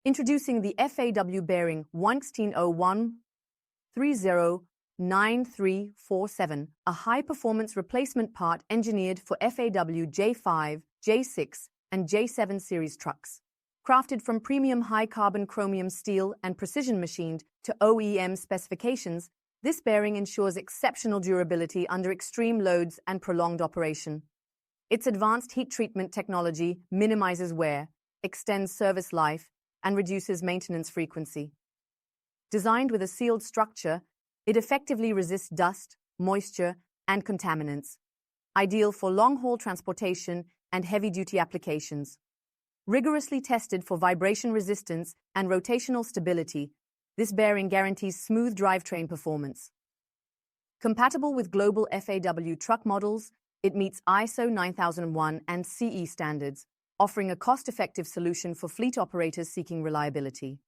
Introducing the FAW Bearing-1601430-9347, a high-performance replacement part engineered for FAW J5, J6, and J7 series trucks. Crafted from premium high-carbon chromium steel and precision-machined to OEM specifications, this bearing ensures exceptional durability under extreme loads and prolonged operation. Its advanced heat treatment technology minimizes wear, extends service life, and reduces maintenance frequency. Designed with a sealed structure, it effectively resists dust, moisture, and contaminants, ideal for long-haul transportation and heavy-duty applications. Rigorously tested for vibration resistance and rotational stability, this bearing guarantees smooth drivetrain performance. Compatible with global FAW truck models, it meets ISO 9001 and CE standards, offering a cost-effective solution for fleet operators seeking reliability.